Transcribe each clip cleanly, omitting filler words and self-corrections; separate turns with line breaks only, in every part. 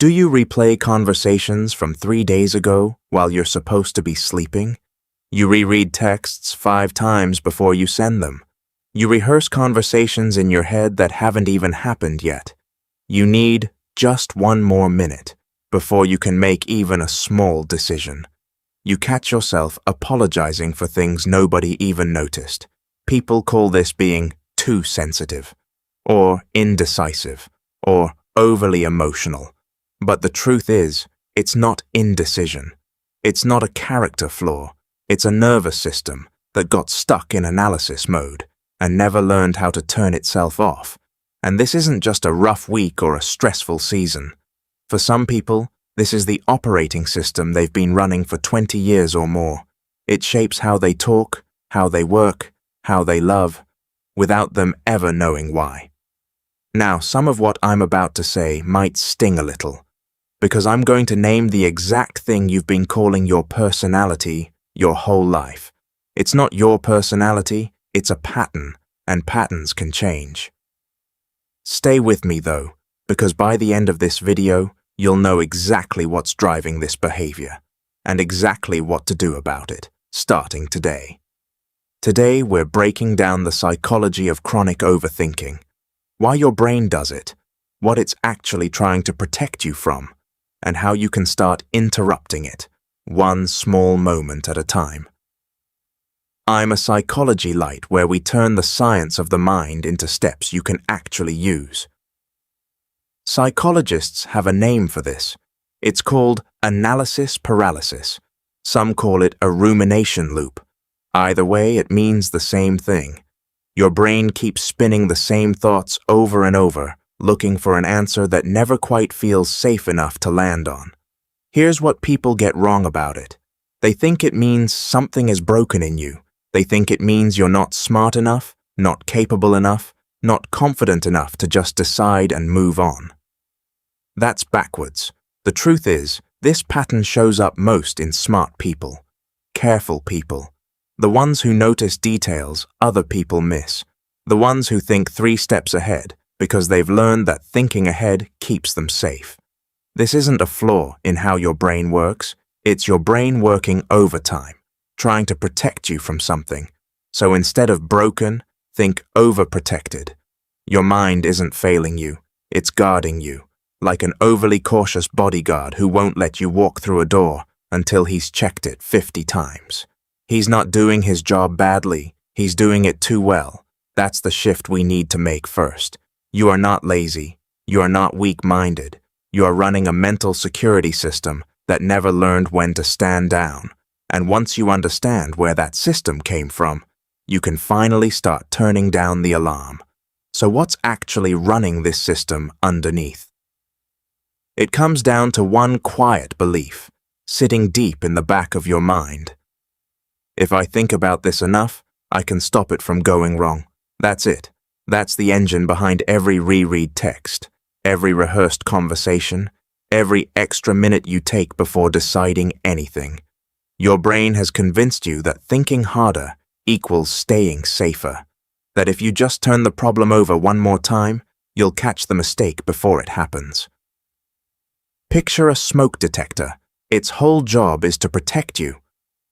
Do you replay conversations from 3 days ago while you're supposed to be sleeping? You reread texts 5 times before you send them. You rehearse conversations in your head that haven't even happened yet. You need just 1 more minute before you can make even a small decision. You catch yourself apologizing for things nobody even noticed. People call this being too sensitive, or indecisive, or overly emotional. But the truth is, it's not indecision. It's not a character flaw. It's a nervous system that got stuck in analysis mode and never learned how to turn itself off. And this isn't just a rough week or a stressful season. For some people, this is the operating system they've been running for 20 years or more. It shapes how they talk, how they work, how they love, without them ever knowing why. Now, some of what I'm about to say might sting a little, because I'm going to name the exact thing you've been calling your personality your whole life. It's not your personality, it's a pattern, and patterns can change. Stay with me though, because by the end of this video, you'll know exactly what's driving this behavior, and exactly what to do about it, starting today. Today, we're breaking down the psychology of chronic overthinking, why your brain does it, what it's actually trying to protect you from, and how you can start interrupting it, one small moment at a time. I'm a psychology light where we turn the science of the mind into steps you can actually use. Psychologists have a name for this. It's called analysis paralysis. Some call it a rumination loop. Either way, it means the same thing. Your brain keeps spinning the same thoughts over and over, looking for an answer that never quite feels safe enough to land on. Here's what people get wrong about it. They think it means something is broken in you. They think it means you're not smart enough, not capable enough, not confident enough to just decide and move on. That's backwards. The truth is, this pattern shows up most in smart people, careful people, the ones who notice details other people miss, the ones who think 3 steps ahead, because they've learned that thinking ahead keeps them safe. This isn't a flaw in how your brain works, it's your brain working overtime, trying to protect you from something. So instead of broken, think overprotected. Your mind isn't failing you, it's guarding you, like an overly cautious bodyguard who won't let you walk through a door until he's checked it 50 times. He's not doing his job badly, he's doing it too well. That's the shift we need to make first. You are not lazy. You are not weak-minded. You are running a mental security system that never learned when to stand down. And once you understand where that system came from, you can finally start turning down the alarm. So what's actually running this system underneath? It comes down to one quiet belief, sitting deep in the back of your mind. If I think about this enough, I can stop it from going wrong. That's it. That's the engine behind every reread text, every rehearsed conversation, every extra minute you take before deciding anything. Your brain has convinced you that thinking harder equals staying safer, that if you just turn the problem over one more time, you'll catch the mistake before it happens. Picture a smoke detector. Its whole job is to protect you.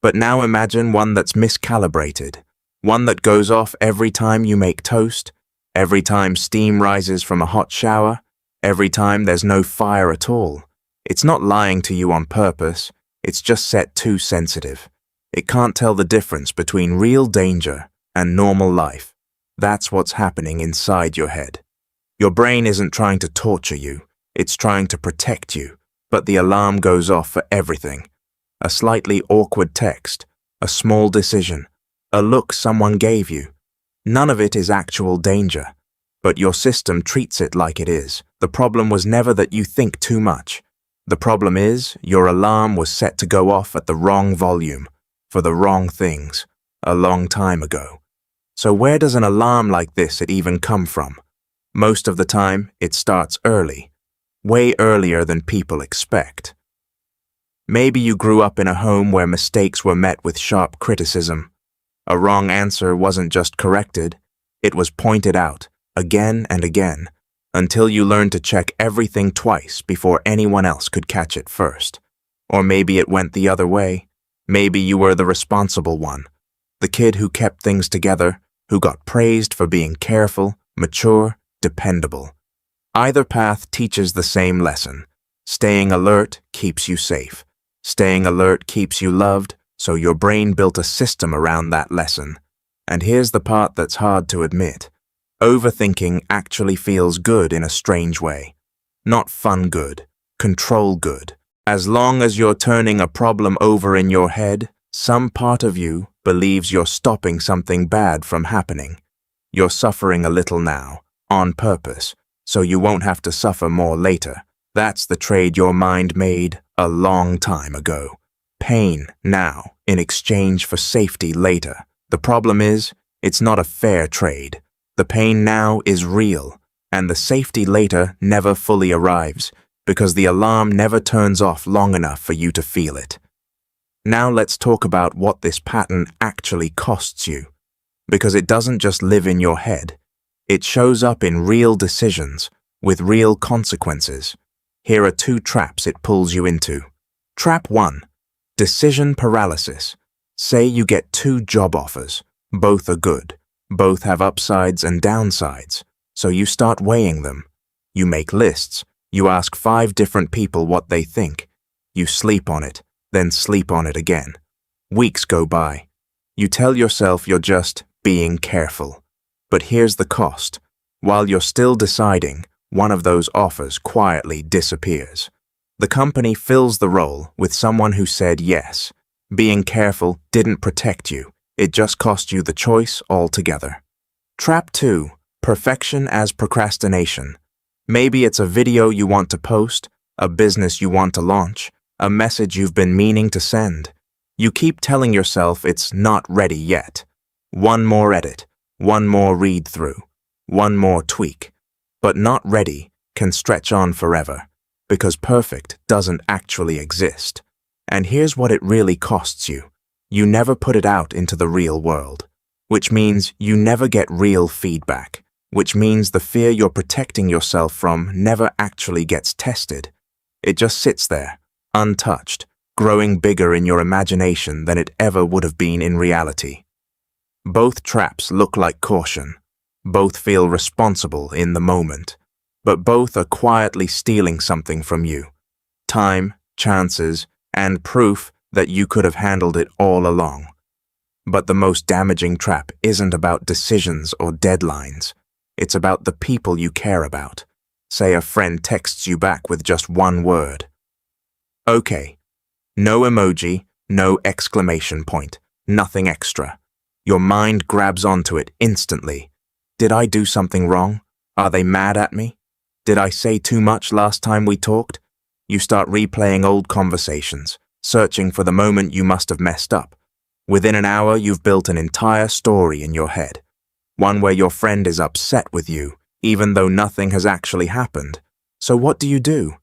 But now imagine one that's miscalibrated, one that goes off every time you make toast, every time steam rises from a hot shower, every time there's no fire at all. It's not lying to you on purpose, it's just set too sensitive. It can't tell the difference between real danger and normal life. That's what's happening inside your head. Your brain isn't trying to torture you, it's trying to protect you, but the alarm goes off for everything. A slightly awkward text, a small decision, a look someone gave you. None of it is actual danger, but your system treats it like it is. The problem was never that you think too much. The problem is your alarm was set to go off at the wrong volume, for the wrong things, a long time ago. So where does an alarm like this even come from? Most of the time, it starts early, way earlier than people expect. Maybe you grew up in a home where mistakes were met with sharp criticism. A wrong answer wasn't just corrected, it was pointed out, again and again. until you learned to check everything twice before anyone else could catch it first. Or maybe it went the other way. Maybe you were the responsible one, the kid who kept things together, who got praised for being careful, mature, dependable. Either path teaches the same lesson. Staying alert keeps you safe. Staying alert keeps you loved, so your brain built a system around that lesson. And here's the part that's hard to admit. Overthinking actually feels good in a strange way. Not fun good, control good. As long as you're turning a problem over in your head, some part of you believes you're stopping something bad from happening. You're suffering a little now, on purpose, so you won't have to suffer more later. That's the trade your mind made a long time ago. Pain now, in exchange for safety later. The problem is, it's not a fair trade. The pain now is real, and the safety later never fully arrives, because the alarm never turns off long enough for you to feel it. Now let's talk about what this pattern actually costs you, because it doesn't just live in your head. It shows up in real decisions, with real consequences. Here are 2 traps it pulls you into. Trap 1. Decision paralysis. Say you get 2 job offers. Both are good. Both have upsides and downsides. So you start weighing them. You make lists. You ask 5 different people what they think. You sleep on it, then sleep on it again. Weeks go by. You tell yourself you're just being careful. But here's the cost. While you're still deciding, one of those offers quietly disappears. The company fills the role with someone who said yes. Being careful didn't protect you. It just cost you the choice altogether. Trap 2. Perfection as procrastination. Maybe it's a video you want to post, a business you want to launch, a message you've been meaning to send. You keep telling yourself it's not ready yet. One more edit, one more read through, one more tweak. But not ready can stretch on forever, because perfect doesn't actually exist. And here's what it really costs you. You never put it out into the real world, which means you never get real feedback, which means the fear you're protecting yourself from never actually gets tested. It just sits there, untouched, growing bigger in your imagination than it ever would have been in reality. Both traps look like caution. Both feel responsible in the moment, but both are quietly stealing something from you. Time, chances, and proof that you could have handled it all along. But the most damaging trap isn't about decisions or deadlines. It's about the people you care about. Say a friend texts you back with just one word. Okay. No emoji, no exclamation point, nothing extra. Your mind grabs onto it instantly. Did I do something wrong? Are they mad at me? Did I say too much last time we talked? You start replaying old conversations, searching for the moment you must have messed up. Within an hour, you've built an entire story in your head. One where your friend is upset with you, even though nothing has actually happened. So what do?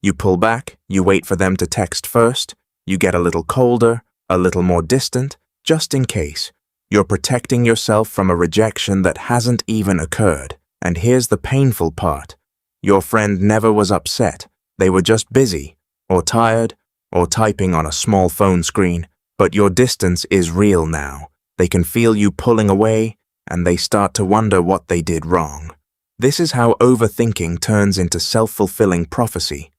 You pull back, you wait for them to text first, you get a little colder, a little more distant, just in case. You're protecting yourself from a rejection that hasn't even occurred. And here's the painful part. Your friend never was upset. They were just busy, or tired, or typing on a small phone screen. But your distance is real now. They can feel you pulling away, and they start to wonder what they did wrong. This is how overthinking turns into self-fulfilling prophecy.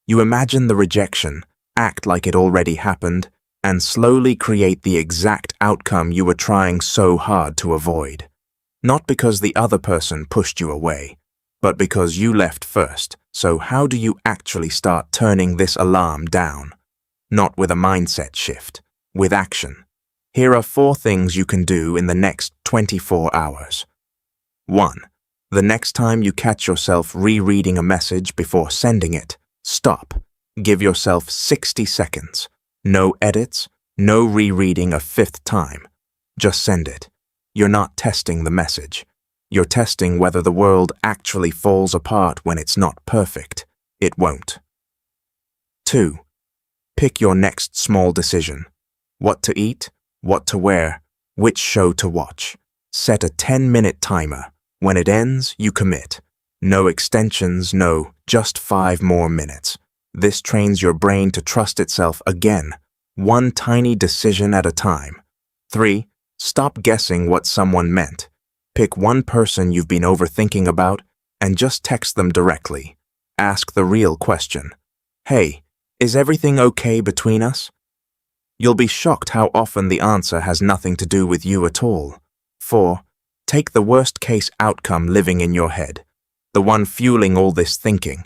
You imagine the rejection, act like it already happened, and slowly create the exact outcome you were trying so hard to avoid. Not because the other person pushed you away, but because you left first. So how do you actually start turning this alarm down? Not with a mindset shift, with action. Here are 4 things you can do in the next 24 hours. 1. The next time you catch yourself rereading a message before sending it, stop. Give yourself 60 seconds. No edits, no rereading a 5th time. Just send it. You're not testing the message. You're testing whether the world actually falls apart when it's not perfect. It won't. 2. Pick your next small decision. What to eat, what to wear, which show to watch. Set a 10-minute timer. When it ends, you commit. No extensions, no, just 5 more minutes. This trains your brain to trust itself again, one tiny decision at a time. 3. Stop guessing what someone meant. Pick one person you've been overthinking about and just text them directly. Ask the real question. Hey, is everything okay between us? You'll be shocked how often the answer has nothing to do with you at all. 4. Take the worst-case outcome living in your head, the one fueling all this thinking,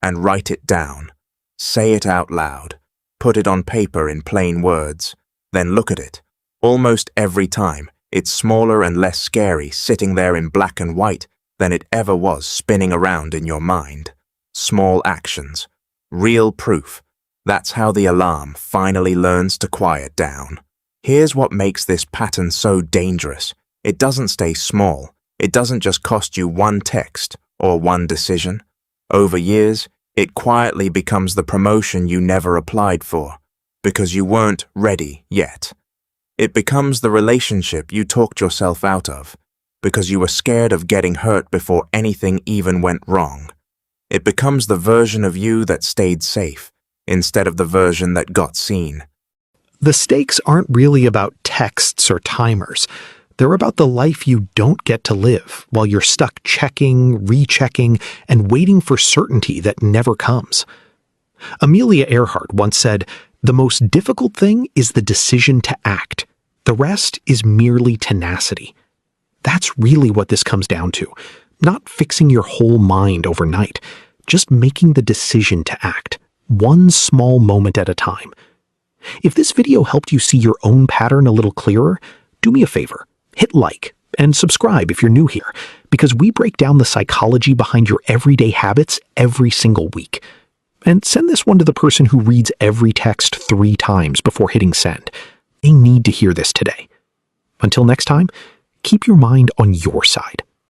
and write it down. Say it out loud. Put it on paper in plain words. Then look at it. Almost every time, it's smaller and less scary sitting there in black and white than it ever was spinning around in your mind. Small actions. Real proof. That's how the alarm finally learns to quiet down. Here's what makes this pattern so dangerous. It doesn't stay small. It doesn't just cost you one text or one decision. Over years, it quietly becomes the promotion you never applied for because you weren't ready yet. It becomes the relationship you talked yourself out of because you were scared of getting hurt before anything even went wrong. It becomes the version of you that stayed safe instead of the version that got seen.
The stakes aren't really about texts or timers. They're about the life you don't get to live while you're stuck checking, rechecking, and waiting for certainty that never comes. Amelia Earhart once said, "The most difficult thing is the decision to act. The rest is merely tenacity." That's really what this comes down to. Not fixing your whole mind overnight, just making the decision to act, one small moment at a time. If this video helped you see your own pattern a little clearer, do me a favor. Hit like and subscribe if you're new here, because we break down the psychology behind your everyday habits every single week. And send this one to the person who reads every text 3 times before hitting send. They need to hear this today. Until next time, keep your mind on your side.